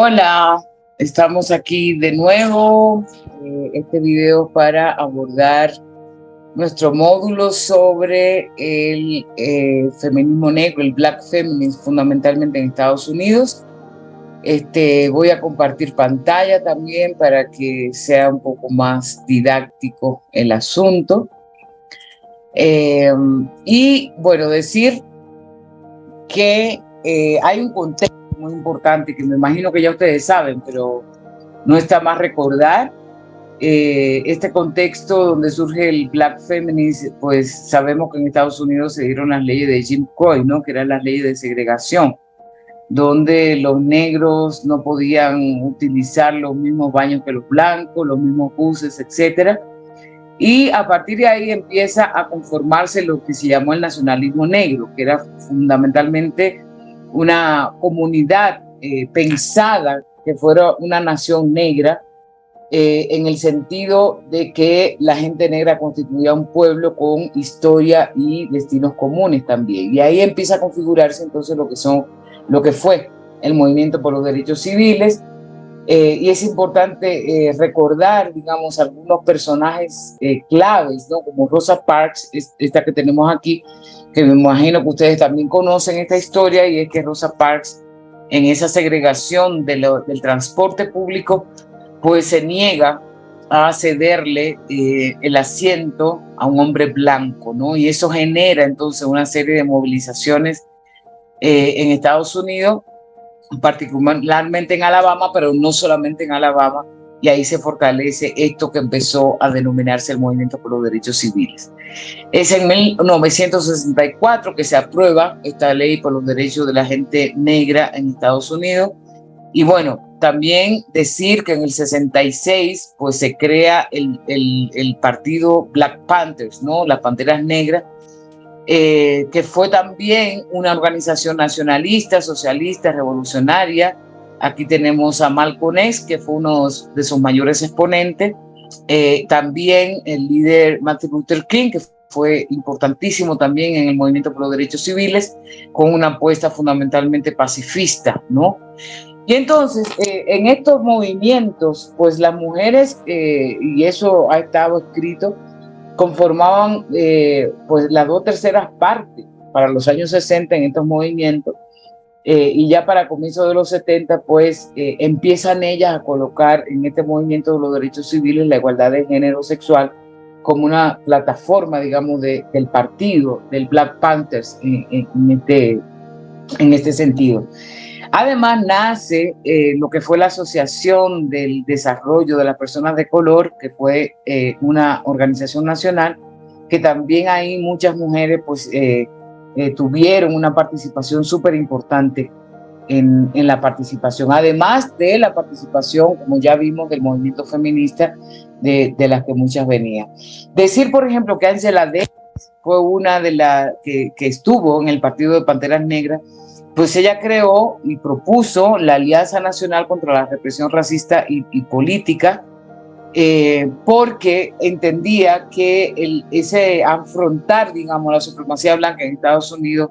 Hola, estamos aquí de nuevo. Este video para abordar nuestro módulo sobre el feminismo negro, el Black Feminism, fundamentalmente en Estados Unidos. Voy a compartir pantalla también para que sea un poco más didáctico el asunto. Y bueno, decir que hay un contexto muy importante que me imagino que ya ustedes saben, pero no está más recordar. Este contexto donde surge el Black Feminism, pues sabemos que en Estados Unidos se dieron las leyes de Jim Crow, ¿no? Que eran las leyes de segregación, donde los negros no podían utilizar los mismos baños que los blancos, los mismos buses, etcétera. Y a partir de ahí empieza a conformarse lo que se llamó el nacionalismo negro, que era fundamentalmente una comunidad pensada que fuera una nación negra, en el sentido de que la gente negra constituía un pueblo con historia y destinos comunes también. Y ahí empieza a configurarse entonces lo que fue el movimiento por los derechos civiles. Y es importante recordar, digamos, algunos personajes claves, ¿no? Como Rosa Parks, esta que tenemos aquí, que me imagino que ustedes también conocen esta historia, y es que Rosa Parks, en esa segregación del transporte público, pues se niega a cederle el asiento a un hombre blanco, ¿no? Y eso genera entonces una serie de movilizaciones en Estados Unidos, particularmente en Alabama, pero no solamente en Alabama, y ahí se fortalece esto que empezó a denominarse el Movimiento por los Derechos Civiles. Es en 1964 que se aprueba esta ley por los derechos de la gente negra en Estados Unidos. Y bueno, también decir que en el 66 pues se crea el partido Black Panthers, ¿no? Las Panteras Negras, que fue también una organización nacionalista, socialista, revolucionaria. Aquí tenemos a Malcolm X, que fue uno de sus mayores exponentes. También el líder Martin Luther King, que fue importantísimo también en el movimiento por los derechos civiles, con una apuesta fundamentalmente pacifista, ¿no? Y entonces, en estos movimientos, pues las mujeres, y eso ha estado escrito, conformaban pues las 2/3 partes para los años 60 en estos movimientos, y ya para comienzos de los 70 pues empiezan ellas a colocar en este movimiento de los derechos civiles la igualdad de género sexual como una plataforma, digamos, del partido, del Black Panthers en este sentido. Además nace lo que fue la Asociación del Desarrollo de las Personas de Color, que fue una organización nacional, que también ahí muchas mujeres pues tuvieron una participación súper importante en la participación, además de la participación, como ya vimos, del movimiento feminista, de las que muchas venían. Decir, por ejemplo, que Angela Davis fue una de las que estuvo en el Partido de Panteras Negras, pues ella creó y propuso la Alianza Nacional contra la Represión Racista y Política, porque entendía que ese afrontar, digamos, la supremacía blanca en Estados Unidos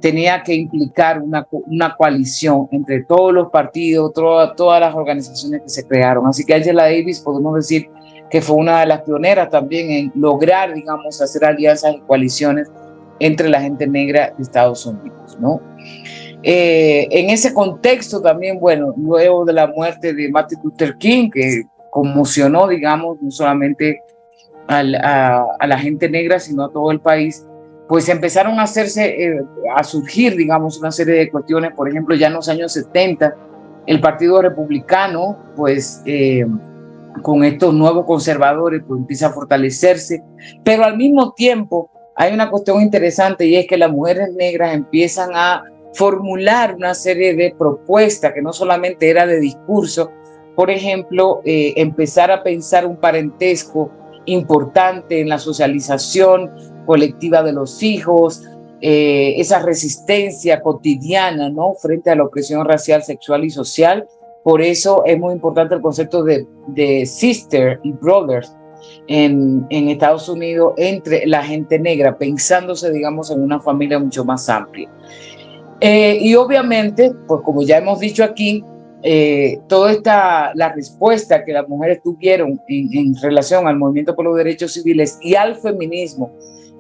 tenía que implicar una coalición entre todos los partidos, todas las organizaciones que se crearon. Así que Angela Davis podemos decir que fue una de las pioneras también en lograr, digamos, hacer alianzas y coaliciones entre la gente negra de Estados Unidos, ¿no? En ese contexto también, bueno, luego de la muerte de Martin Luther King, que conmocionó, digamos, no solamente a la gente negra, sino a todo el país, pues empezaron a a surgir, digamos, una serie de cuestiones. Por ejemplo, ya en los años 70, el Partido Republicano, pues con estos nuevos conservadores, pues empieza a fortalecerse, pero al mismo tiempo hay una cuestión interesante, y es que las mujeres negras empiezan a formular una serie de propuestas que no solamente era de discurso. Por ejemplo, empezar a pensar un parentesco importante en la socialización colectiva de los hijos, esa resistencia cotidiana, ¿no?, frente a la opresión racial, sexual y social. Por eso es muy importante el concepto de sister y brothers en Estados Unidos entre la gente negra, pensándose, digamos, en una familia mucho más amplia. Y obviamente, pues como ya hemos dicho aquí, la respuesta que las mujeres tuvieron en relación al movimiento por los derechos civiles y al feminismo,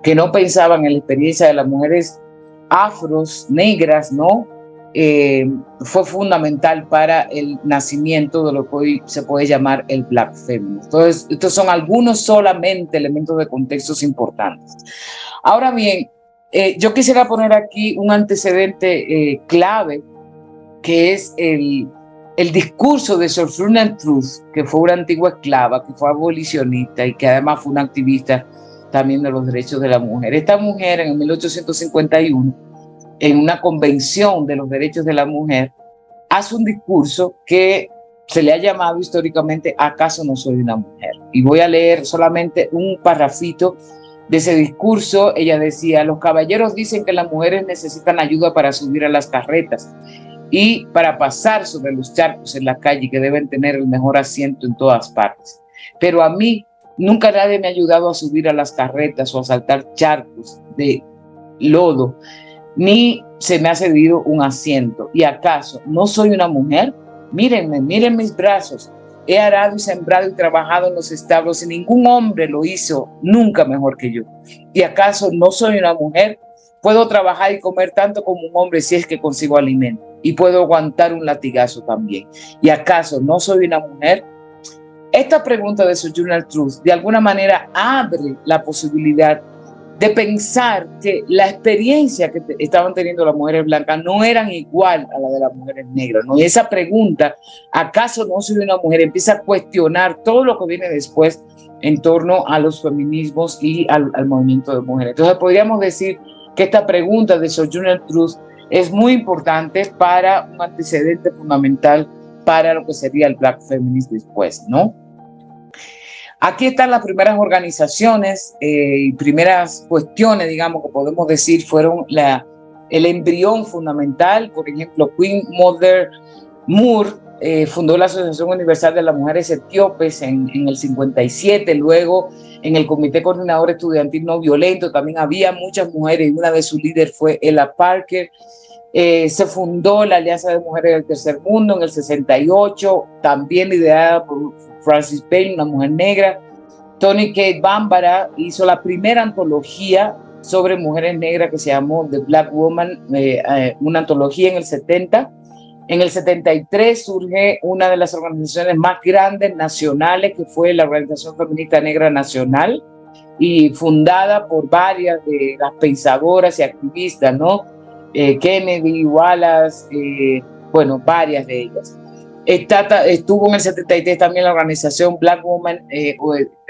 que no pensaban en la experiencia de las mujeres afros, negras, ¿no? Fue fundamental para el nacimiento de lo que hoy se puede llamar el Black Feminism. Entonces, estos son algunos solamente elementos de contextos importantes. Ahora bien, yo quisiera poner aquí un antecedente clave, que es el discurso de Sojourner Truth, que fue una antigua esclava, que fue abolicionista y que además fue una activista también de los derechos de la mujer. Esta mujer en 1851, en una convención de los derechos de la mujer, hace un discurso que se le ha llamado históricamente ¿Acaso no soy una mujer? Y voy a leer solamente un parrafito de ese discurso. Ella decía: los caballeros dicen que las mujeres necesitan ayuda para subir a las carretas y para pasar sobre los charcos en la calle, que deben tener el mejor asiento en todas partes. Pero a mí nunca nadie me ha ayudado a subir a las carretas o a saltar charcos de lodo, ni se me ha cedido un asiento. ¿Y acaso no soy una mujer? Mírenme, miren mis brazos. He arado y sembrado y trabajado en los establos y ningún hombre lo hizo nunca mejor que yo. ¿Y acaso no soy una mujer? Puedo trabajar y comer tanto como un hombre si es que consigo alimento, y puedo aguantar un latigazo también. ¿Y acaso no soy una mujer? Esta pregunta de Sojourner Truth de alguna manera abre la posibilidad de pensar que la experiencia que estaban teniendo las mujeres blancas no eran igual a la de las mujeres negras, ¿no? Y esa pregunta, ¿acaso no soy una mujer?, empieza a cuestionar todo lo que viene después en torno a los feminismos y al movimiento de mujeres. Entonces podríamos decir que esta pregunta de Sojourner Truth es muy importante para un antecedente fundamental para lo que sería el Black Feminism después, ¿no? Aquí están las primeras organizaciones y primeras cuestiones, digamos, que podemos decir fueron el embrión fundamental. Por ejemplo, Queen Mother Moore fundó la Asociación Universal de las Mujeres Etíopes en el 57. Luego, en el Comité Coordinador Estudiantil No Violento también había muchas mujeres y una de sus líderes fue Ella Parker. Se fundó la Alianza de Mujeres del Tercer Mundo en el 68, también liderada por Frances Payne, una mujer negra. Toni Cade Bambara hizo la primera antología sobre mujeres negras que se llamó The Black Woman, una antología en el 70. En el 73 surge una de las organizaciones más grandes nacionales, que fue la Organización Feminista Negra Nacional, y fundada por varias de las pensadoras y activistas, ¿no? Kennedy, Wallace, bueno, varias de ellas. Estuvo en el 73 también la organización Black Woman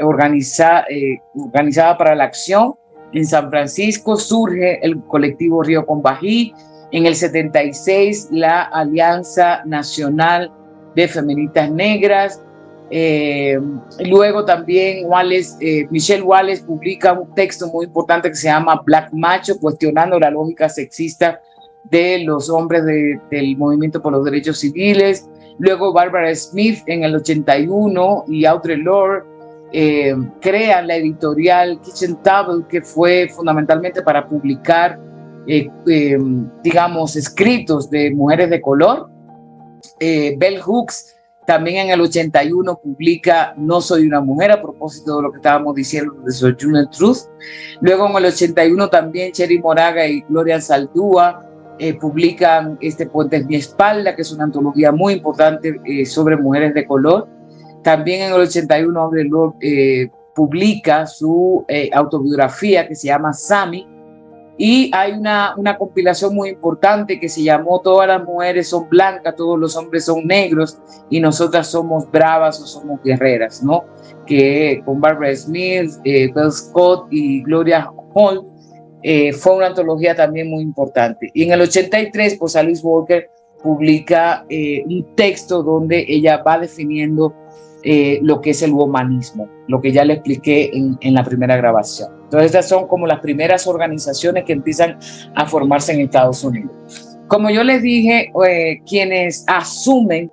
organizada para la acción. En San Francisco surge el colectivo Río con Bají. En el 76 la Alianza Nacional de Feministas Negras. Luego también Michelle Wallace publica un texto muy importante que se llama Black Macho, cuestionando la lógica sexista de los hombres del movimiento por los derechos civiles. Luego Barbara Smith en el 81 y Audre Lorde crean la editorial Kitchen Table, que fue fundamentalmente para publicar digamos, escritos de mujeres de color. Bell Hooks también en el 81 publica No soy una mujer, a propósito de lo que estábamos diciendo de Sojourner Truth. Luego en el 81 también Cherry Moraga y Gloria Saldúa publican Puente en mi espalda, que es una antología muy importante sobre mujeres de color. También en el 81 Audre Lorde publica su autobiografía que se llama Sammy, y hay una compilación muy importante que se llamó Todas las mujeres son blancas, todos los hombres son negros y nosotras somos bravas o somos guerreras, ¿no? Que con Barbara Smith, Bell Scott y Gloria Hall fue una antología también muy importante. Y en el 83, pues Alice Walker publica un texto donde ella va definiendo lo que es el womanismo, lo que ya le expliqué en la primera grabación. Entonces, estas son como las primeras organizaciones que empiezan a formarse en Estados Unidos. Como yo les dije, quienes asumen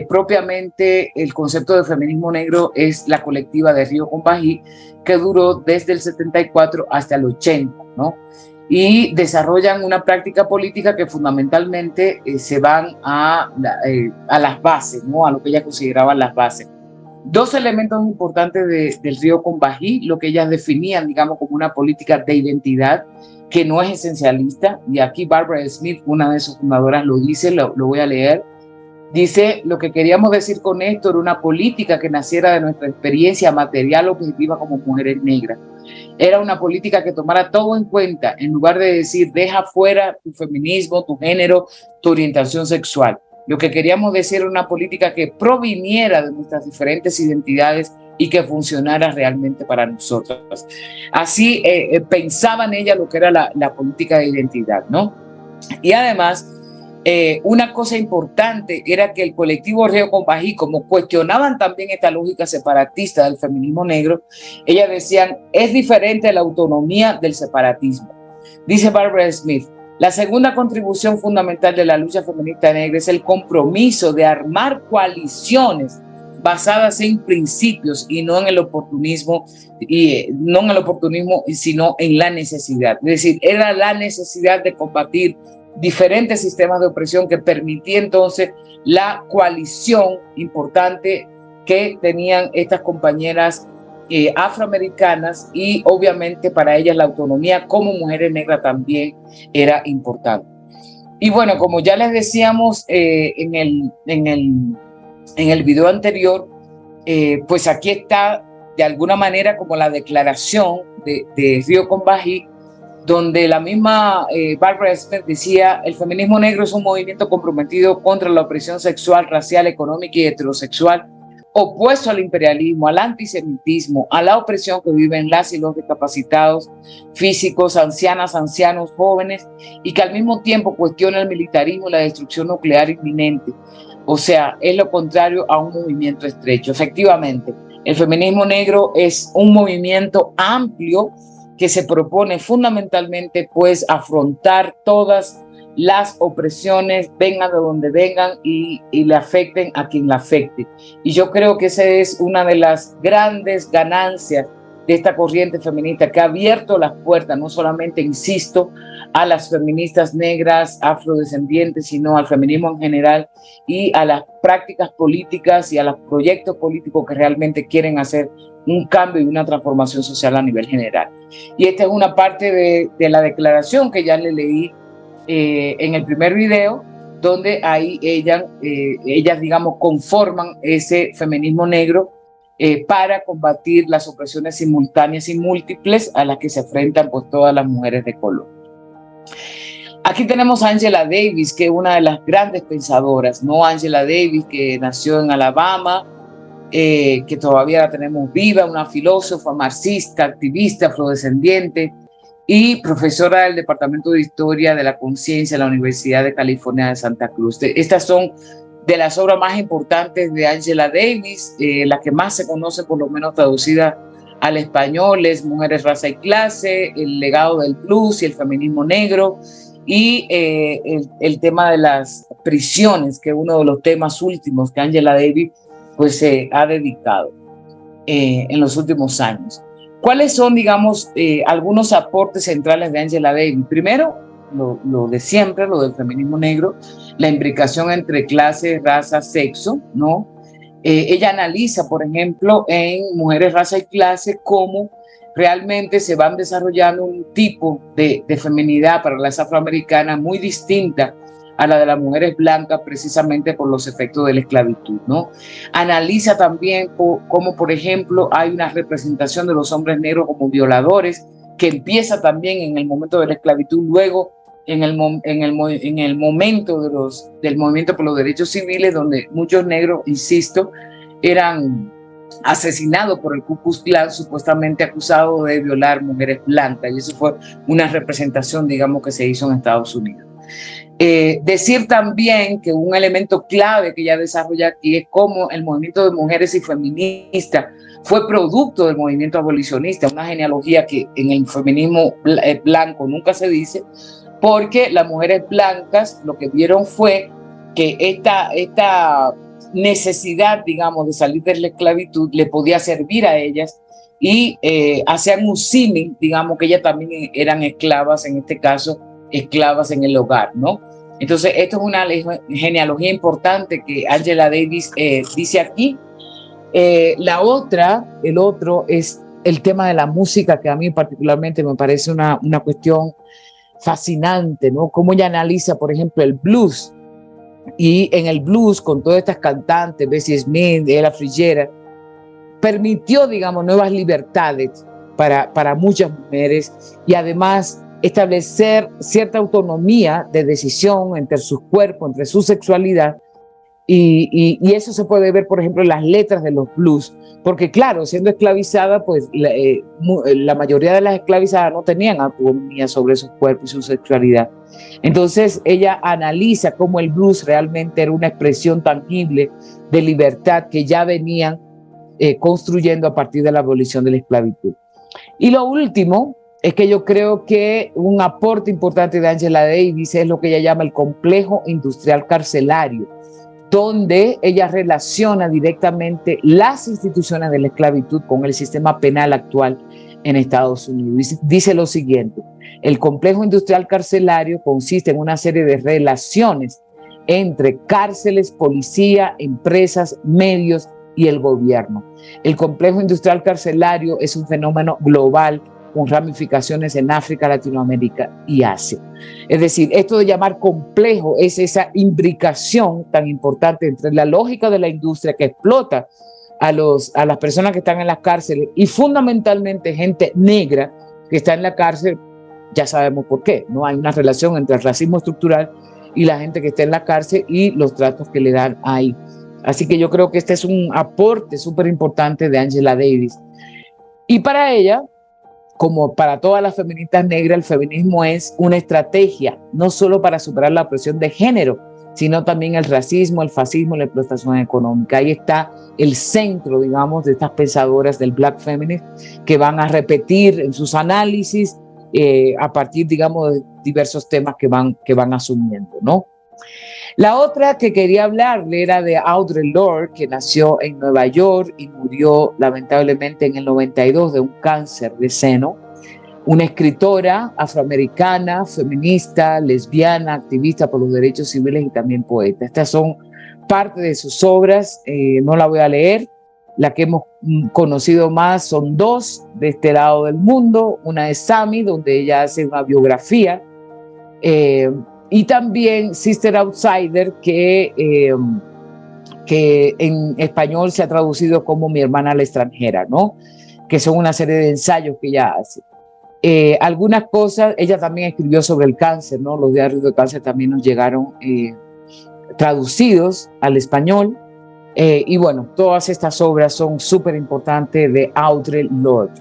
propiamente el concepto de feminismo negro es la colectiva de Río con Bají, que duró desde el 74 hasta el 80, ¿no? y desarrollan una práctica política que fundamentalmente se van a las bases, ¿no? A lo que ellas consideraban las bases. Dos elementos importantes del río Combahí, lo que ellas definían, digamos, como una política de identidad que no es esencialista, y aquí Barbara Smith, una de sus fundadoras, lo dice, lo voy a leer. Dice, lo que queríamos decir con esto era una política que naciera de nuestra experiencia material objetiva como mujeres negras. Era una política que tomara todo en cuenta, en lugar de decir, deja fuera tu feminismo, tu género, tu orientación sexual. Lo que queríamos decir era una política que proviniera de nuestras diferentes identidades y que funcionara realmente para nosotras. Así pensaban ella lo que era la política de identidad, ¿no? Y además, una cosa importante era que el colectivo Río Combahí, como cuestionaban también esta lógica separatista del feminismo negro, ellas decían, es diferente la autonomía del separatismo. Dice Barbara Smith, la segunda contribución fundamental de la lucha feminista negra es el compromiso de armar coaliciones basadas en principios y no en el oportunismo, sino en la necesidad. Es decir, era la necesidad de combatir diferentes sistemas de opresión que permitía entonces la coalición importante que tenían estas compañeras afroamericaas, y obviamente para ellas la autonomía como mujeres negras también era importante. Y bueno, como ya les decíamos en el video anterior, pues aquí está de alguna manera como la declaración de Río Combahí, donde la misma Barbara Smith decía, el feminismo negro es un movimiento comprometido contra la opresión sexual, racial, económica y heterosexual, opuesto al imperialismo, al antisemitismo, a la opresión que viven las y los discapacitados físicos, ancianas, ancianos, jóvenes, y que al mismo tiempo cuestiona el militarismo y la destrucción nuclear inminente. O sea, es lo contrario a un movimiento estrecho. Efectivamente, el feminismo negro es un movimiento amplio que se propone fundamentalmente pues afrontar todas las opresiones, vengan de donde vengan, y le afecten a quien la afecte. Y yo creo que esa es una de las grandes ganancias de esta corriente feminista, que ha abierto las puertas, no solamente, insisto, a las feministas negras, afrodescendientes, sino al feminismo en general y a las prácticas políticas y a los proyectos políticos que realmente quieren hacer un cambio y una transformación social a nivel general. Y esta es una parte de la declaración que ya le leí en el primer video, donde ahí ellas, digamos, conforman ese feminismo negro para combatir las opresiones simultáneas y múltiples a las que se enfrentan pues todas las mujeres de color. Aquí tenemos a Angela Davis, que es una de las grandes pensadoras, ¿no? Angela Davis, que nació en Alabama, que todavía la tenemos viva, una filósofa, marxista, activista, afrodescendiente y profesora del Departamento de Historia de la Conciencia de la Universidad de California de Santa Cruz. Estas son de las obras más importantes de Angela Davis, las que más se conocen, por lo menos traducidas al español, es Mujeres, Raza y Clase, El legado del blues y el feminismo negro, y el tema de las prisiones, que es uno de los temas últimos que Angela Davis pues se ha dedicado en los últimos años. ¿Cuáles son, digamos, algunos aportes centrales de Angela Davis? Primero, lo de siempre, lo del feminismo negro, la imbricación entre clase, raza, sexo, ¿no? Ella analiza, por ejemplo, en Mujeres, Raza y Clase, cómo realmente se van desarrollando un tipo de feminidad para las afroamericanas muy distinta a la de las mujeres blancas, precisamente por los efectos de la esclavitud, ¿no? Analiza también cómo, por ejemplo, hay una representación de los hombres negros como violadores, que empieza también en el momento de la esclavitud, luego en el momento del movimiento por los derechos civiles, donde muchos negros, insisto, eran asesinado por el Ku Klux Klan, supuestamente acusado de violar mujeres blancas, y eso fue una representación, digamos, que se hizo en Estados Unidos. Decir también que un elemento clave que ella desarrolla aquí es cómo el movimiento de mujeres y feministas fue producto del movimiento abolicionista, una genealogía que en el feminismo blanco nunca se dice, porque las mujeres blancas lo que vieron fue que esta necesidad, digamos, de salir de la esclavitud le podía servir a ellas y hacían un símil, digamos que ellas también eran esclavas, en este caso, esclavas en el hogar, ¿no? Entonces, esto es una genealogía importante que Angela Davis dice aquí. El otro es el tema de la música, que a mí particularmente me parece una cuestión fascinante, ¿no? Cómo ella analiza, por ejemplo, el blues. Y en el blues, con todas estas cantantes, Bessie Smith, Ella Fitzgerald, permitió, digamos, nuevas libertades para muchas mujeres y además establecer cierta autonomía de decisión entre sus cuerpos, entre su sexualidad. Y eso se puede ver, por ejemplo, en las letras de los blues, porque claro, siendo esclavizada, pues la mayoría de las esclavizadas no tenían autonomía sobre sus cuerpos y su sexualidad. Entonces ella analiza cómo el blues realmente era una expresión tangible de libertad que ya venían construyendo a partir de la abolición de la esclavitud. Y lo último es que yo creo que un aporte importante de Angela Davis es lo que ella llama el complejo industrial carcelario, donde ella relaciona directamente las instituciones de la esclavitud con el sistema penal actual en Estados Unidos. Dice lo siguiente: el complejo industrial carcelario consiste en una serie de relaciones entre cárceles, policía, empresas, medios y el gobierno. El complejo industrial carcelario es un fenómeno global con ramificaciones en África, Latinoamérica y Asia. Es decir, esto de llamar complejo es esa imbricación tan importante entre la lógica de la industria que explota a las personas que están en las cárceles y fundamentalmente gente negra que está en la cárcel. Ya sabemos por qué, no hay una relación entre el racismo estructural y la gente que está en la cárcel y los tratos que le dan ahí. Así que yo creo que este es un aporte súper importante de Angela Davis. Y para ella, como para todas las feministas negras, el feminismo es una estrategia, no solo para superar la opresión de género, sino también el racismo, el fascismo y la explotación económica. Ahí está el centro, digamos, de estas pensadoras del Black Feminism, que van a repetir en sus análisis a partir, digamos, de diversos temas que van asumiendo, ¿no? La otra que quería hablarle era de Audre Lorde, que nació en Nueva York y murió lamentablemente en el 92 de un cáncer de seno. Una escritora afroamericana, feminista, lesbiana, activista por los derechos civiles y también poeta. Estas son parte de sus obras, no la voy a leer. La que hemos conocido más son dos de este lado del mundo. Una es Sami, donde ella hace una biografía, y también Sister Outsider, que en español se ha traducido como Mi hermana a la extranjera, ¿no? Que son una serie de ensayos que ella hace. Algunas cosas, ella también escribió sobre el cáncer, ¿no? Los diarios de cáncer también nos llegaron traducidos al español. Y bueno, todas estas obras son súper importantes de Audre Lorde.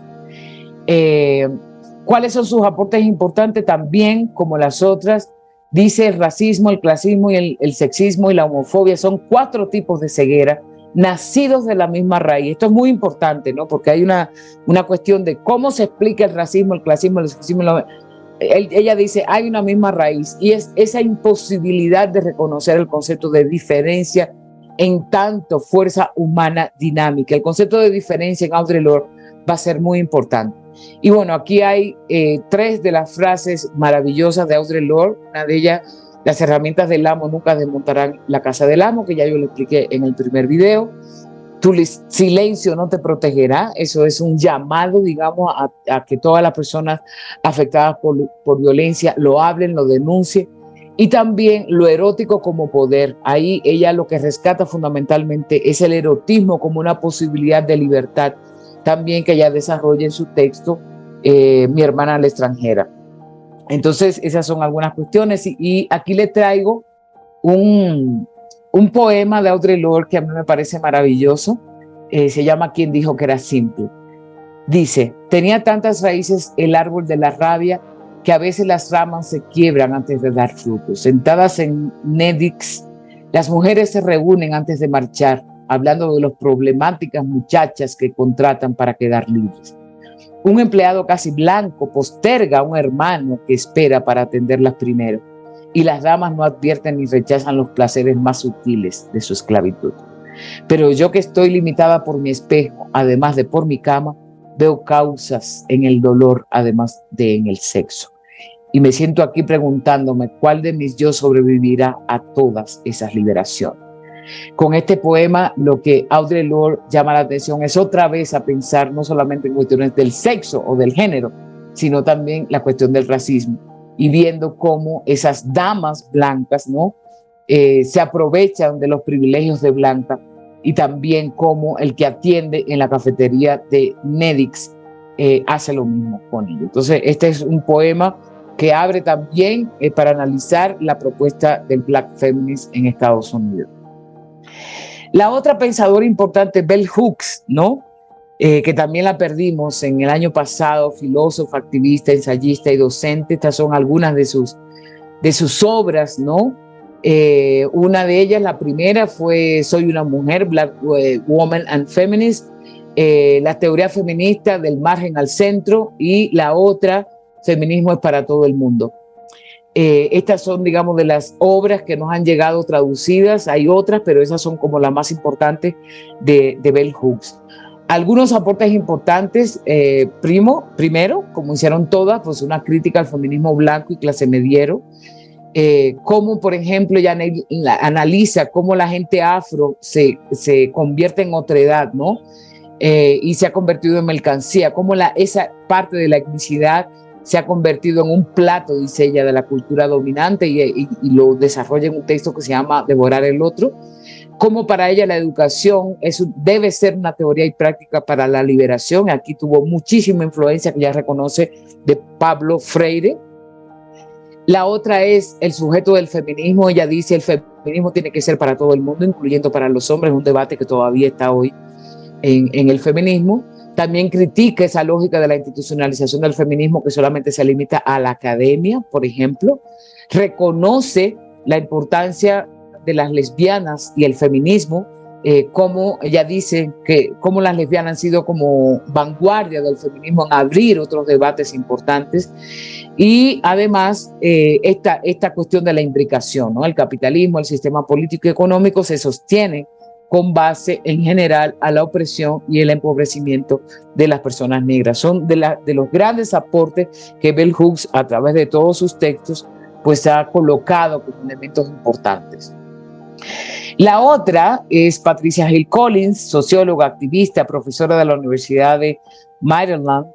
¿Cuáles son sus aportes importantes? También, como las otras, dice el racismo, el clasismo y el sexismo y la homofobia son 4 tipos de ceguera nacidos de la misma raíz. Esto es muy importante, ¿no? Porque hay una cuestión de cómo se explica el racismo, el clasismo, el sexismo. Ella dice, hay una misma raíz y es esa imposibilidad de reconocer el concepto de diferencia en tanto fuerza humana dinámica. El concepto de diferencia en Audre Lorde va a ser muy importante. Y bueno, aquí hay 3 de las frases maravillosas de Audre Lorde. Una de ellas: las herramientas del amo nunca desmontarán la casa del amo, que ya yo lo expliqué en el primer video. Tu silencio no te protegerá. Eso es un llamado, digamos, a que todas las personas afectadas por violencia lo hablen, lo denuncien. Y también lo erótico como poder. Ahí ella lo que rescata fundamentalmente es el erotismo como una posibilidad de libertad, también que ella desarrolla en su texto Mi hermana a la extranjera. Entonces, esas son algunas cuestiones y aquí le traigo un poema de Audre Lorde que a mí me parece maravilloso. Se llama ¿Quién dijo que era simple? Dice: tenía tantas raíces el árbol de la rabia que a veces las ramas se quiebran antes de dar frutos. Sentadas en Nedix, las mujeres se reúnen antes de marchar, hablando de las problemáticas muchachas que contratan para quedar libres. Un empleado casi blanco posterga a un hermano que espera para atenderlas primero, y las damas no advierten ni rechazan los placeres más sutiles de su esclavitud. Pero yo, que estoy limitada por mi espejo, además de por mi cama, veo causas en el dolor, además de en el sexo. Y me siento aquí preguntándome cuál de mis yo sobrevivirá a todas esas liberaciones. Con este poema, lo que Audre Lorde llama la atención es otra vez a pensar no solamente en cuestiones del sexo o del género, sino también la cuestión del racismo, y viendo cómo esas damas blancas, ¿no? Se aprovechan de los privilegios de blanca, y también cómo el que atiende en la cafetería de Nedix hace lo mismo con ellos. Entonces, este es un poema que abre también para analizar la propuesta del Black Feminism en Estados Unidos. La otra pensadora importante, Bell Hooks, ¿no? Que también la perdimos en el año pasado, filósofa, activista, ensayista y docente. Estas son algunas de sus obras, ¿no? Una de ellas, la primera, fue Soy una mujer, Black Woman and Feminist, la teoría feminista del margen al centro, y la otra, Feminismo es para todo el mundo. Estas son, digamos, de las obras que nos han llegado traducidas. Hay otras, pero esas son como las más importantes de Bell Hooks. Algunos aportes importantes, primero, como hicieron todas, pues una crítica al feminismo blanco y clase mediero, como por ejemplo ella analiza cómo la gente afro se convierte en otredad, ¿no? Y se ha convertido en mercancía, cómo esa parte de la etnicidad se ha convertido en un plato, dice ella, de la cultura dominante, y lo desarrolla en un texto que se llama Devorar el otro. Como para ella la educación debe ser una teoría y práctica para la liberación. Aquí tuvo muchísima influencia, que ya reconoce, de Pablo Freire. La otra es el sujeto del feminismo. Ella dice el feminismo tiene que ser para todo el mundo, incluyendo para los hombres, un debate que todavía está hoy en el feminismo. También critica esa lógica de la institucionalización del feminismo que solamente se limita a la academia, por ejemplo. Reconoce la importancia de las lesbianas y el feminismo, como ella dice que como las lesbianas han sido como vanguardia del feminismo en abrir otros debates importantes. Y además esta cuestión de la imbricación, ¿no? El capitalismo, el sistema político y económico se sostiene con base en general a la opresión y el empobrecimiento de las personas negras. Son de los grandes aportes que Bell Hooks, a través de todos sus textos, pues ha colocado como elementos importantes. La otra es Patricia Hill Collins, socióloga, activista, profesora de la Universidad de Maryland.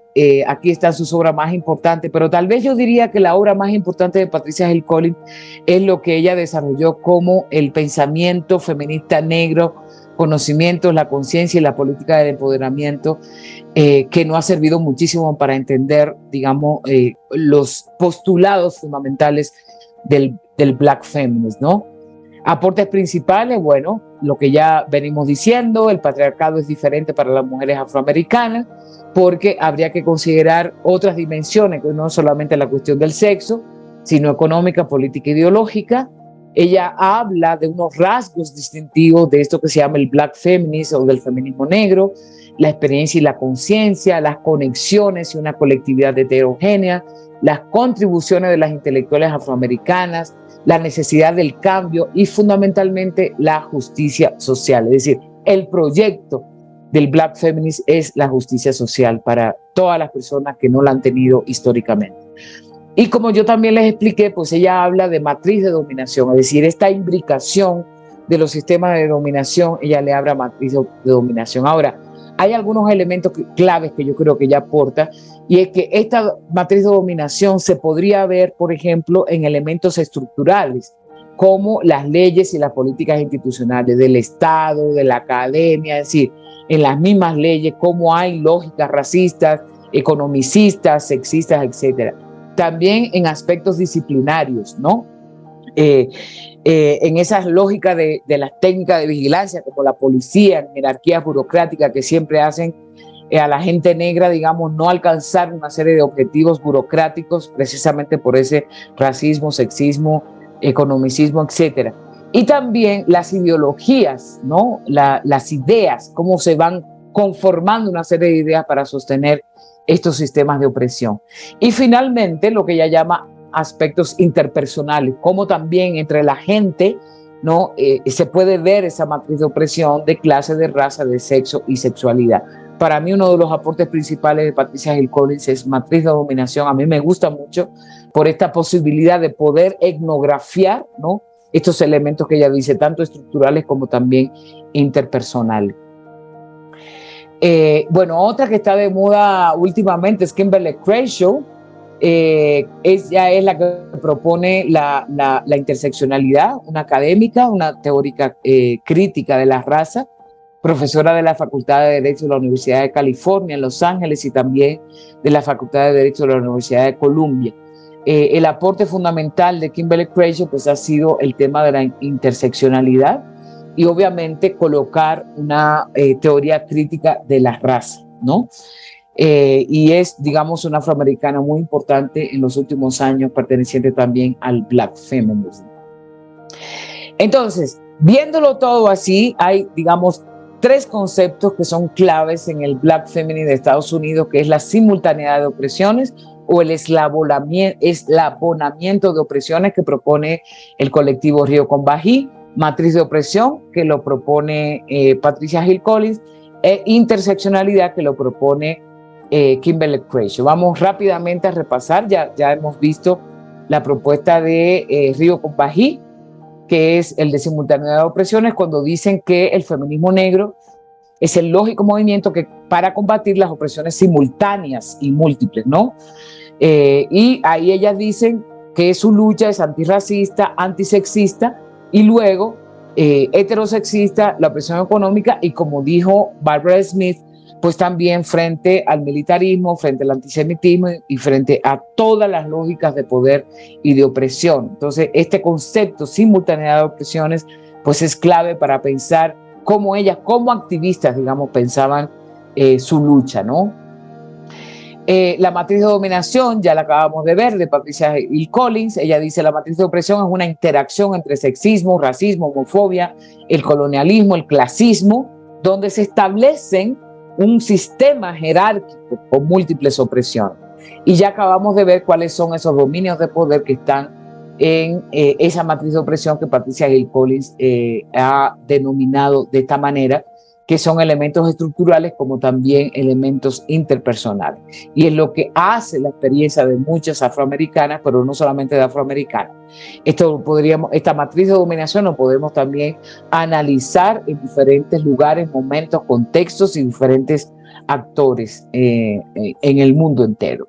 Aquí están sus obras más importantes, pero tal vez yo diría que la obra más importante de Patricia Hill Collins es lo que ella desarrolló como el pensamiento feminista negro, conocimientos, la conciencia y la política del empoderamiento, que nos ha servido muchísimo para entender, digamos, los postulados fundamentales del Black Feminism, ¿no? Aportes principales, bueno, lo que ya venimos diciendo, el patriarcado es diferente para las mujeres afroamericanas, porque habría que considerar otras dimensiones, que no solamente la cuestión del sexo, sino económica, política, ideológica. Ella habla de unos rasgos distintivos de esto que se llama el Black Feminism o del feminismo negro, la experiencia y la conciencia, las conexiones y una colectividad heterogénea, las contribuciones de las intelectuales afroamericanas, la necesidad del cambio y fundamentalmente la justicia social. Es decir, el proyecto del Black Feminism es la justicia social para todas las personas que no la han tenido históricamente. Y como yo también les expliqué, pues ella habla de matriz de dominación, es decir, esta imbricación de los sistemas de dominación, ella le habla matriz de dominación. Ahora, hay algunos elementos claves que yo creo que ella aporta, y es que esta matriz de dominación se podría ver, por ejemplo, en elementos estructurales, como las leyes y las políticas institucionales del Estado, de la academia, es decir, en las mismas leyes, cómo hay lógicas racistas, economicistas, sexistas, etcétera. También en aspectos disciplinarios, ¿no? En esas lógicas de las técnicas de vigilancia, como la policía, en jerarquías burocráticas que siempre hacen a la gente negra, digamos, no alcanzar una serie de objetivos burocráticos precisamente por ese racismo, sexismo, economicismo, etcétera. Y también las ideologías, ¿no? Las ideas, cómo se van conformando una serie de ideas para sostener estos sistemas de opresión. Y finalmente, lo que ella llama aspectos interpersonales, como también entre la gente, ¿no? Se puede ver esa matriz de opresión de clase, de raza, de sexo y sexualidad. Para mí uno de los aportes principales de Patricia Hill Collins es Matriz de Dominación. A mí me gusta mucho por esta posibilidad de poder etnografiar, ¿no?, estos elementos que ella dice, tanto estructurales como también interpersonales. Bueno, otra que está de moda últimamente es Kimberly Crenshaw. Ella es la que propone la interseccionalidad, una académica, una teórica crítica de la raza, profesora de la Facultad de Derecho de la Universidad de California en Los Ángeles y también de la Facultad de Derecho de la Universidad de Columbia. El aporte fundamental de Kimberly Crenshaw pues ha sido el tema de la interseccionalidad y obviamente colocar una teoría crítica de la raza, ¿no? Y es, digamos, una afroamericana muy importante en los últimos años, perteneciente también al Black Feminism. Entonces, viéndolo todo así, hay, digamos, tres conceptos que son claves en el Black Feminism de Estados Unidos, que es la simultaneidad de opresiones o el eslabonamiento de opresiones que propone el colectivo Río con Bají, matriz de opresión que lo propone Patricia Hill Collins e interseccionalidad que lo propone Kimberly Crenshaw. Vamos rápidamente a repasar, ya hemos visto la propuesta de Río con Bají, que es el de simultaneidad de opresiones, cuando dicen que el feminismo negro es el lógico movimiento que para combatir las opresiones simultáneas y múltiples, ¿no? Y ahí ellas dicen que su lucha es antirracista, antisexista y luego heterosexista, la opresión económica y, como dijo Barbara Smith, pues también frente al militarismo, frente al antisemitismo y frente a todas las lógicas de poder y de opresión. Entonces, este concepto simultaneidad de opresiones pues es clave para pensar cómo ellas, como activistas, digamos, pensaban su lucha, ¿no? La matriz de dominación, ya la acabamos de ver, de Patricia Hill Collins. Ella dice: la matriz de opresión es una interacción entre sexismo, racismo, homofobia, el colonialismo, el clasismo, donde se establecen un sistema jerárquico con múltiples opresiones. Y ya acabamos de ver cuáles son esos dominios de poder que están en esa matriz de opresión que Patricia Hill Collins ha denominado de esta manera, que son elementos estructurales como también elementos interpersonales. Y es lo que hace la experiencia de muchas afroamericanas, pero no solamente de afroamericanas. Esta matriz de dominación lo podemos también analizar en diferentes lugares, momentos, contextos y diferentes actores en el mundo entero.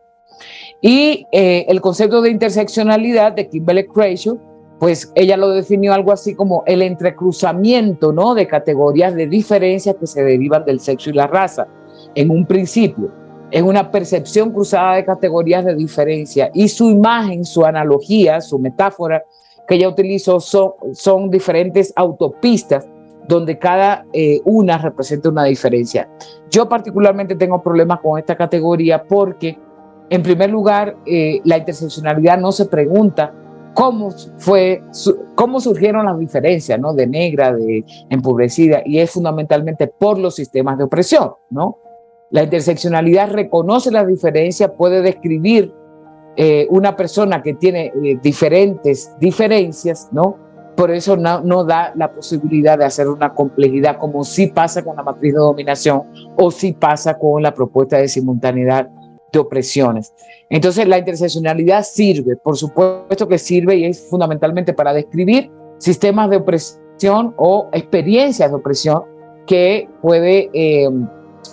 Y el concepto de interseccionalidad de Kimberly Crenshaw, pues ella lo definió algo así como el entrecruzamiento, ¿no?, de categorías de diferencias que se derivan del sexo y la raza. En un principio, es una percepción cruzada de categorías de diferencia, y su imagen, su analogía, su metáfora que ella utilizó son diferentes autopistas donde cada una representa una diferencia. Yo particularmente tengo problemas con esta categoría porque, en primer lugar, la interseccionalidad no se pregunta cómo surgieron las diferencias, ¿no?, de negra, de empobrecida, y es fundamentalmente por los sistemas de opresión, ¿no? La interseccionalidad reconoce las diferencias, puede describir una persona que tiene diferentes diferencias, ¿no? Por eso no da la posibilidad de hacer una complejidad como sí pasa con la matriz de dominación o sí pasa con la propuesta de simultaneidad de opresiones. Entonces, la interseccionalidad sirve, por supuesto que sirve, y es fundamentalmente para describir sistemas de opresión o experiencias de opresión que puede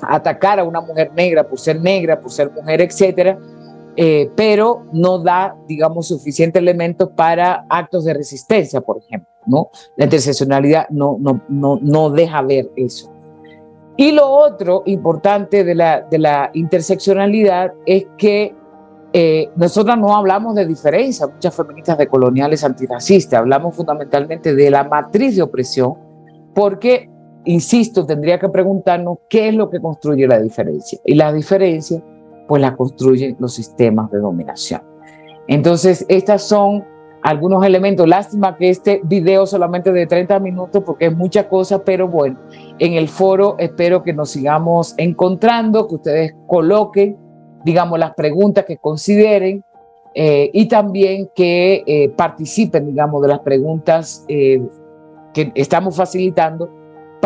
atacar a una mujer negra, por ser mujer, etcétera, pero no da, digamos, suficientes elementos para actos de resistencia, por ejemplo, ¿no? La interseccionalidad no deja ver eso. Y lo otro importante de la interseccionalidad es que nosotras no hablamos de diferencia, muchas feministas decoloniales antirracistas, hablamos fundamentalmente de la matriz de opresión, porque, insisto, tendría que preguntarnos qué es lo que construye la diferencia. Y la diferencia, pues la construyen los sistemas de dominación. Entonces, estas son algunos elementos. Lástima que este video solamente de 30 minutos porque es mucha cosa, pero bueno, en el foro espero que nos sigamos encontrando, que ustedes coloquen, digamos, las preguntas que consideren y también que participen, digamos, de las preguntas que estamos facilitando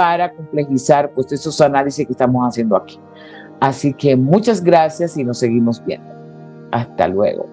para complejizar pues esos análisis que estamos haciendo aquí. Así que muchas gracias y nos seguimos viendo. Hasta luego.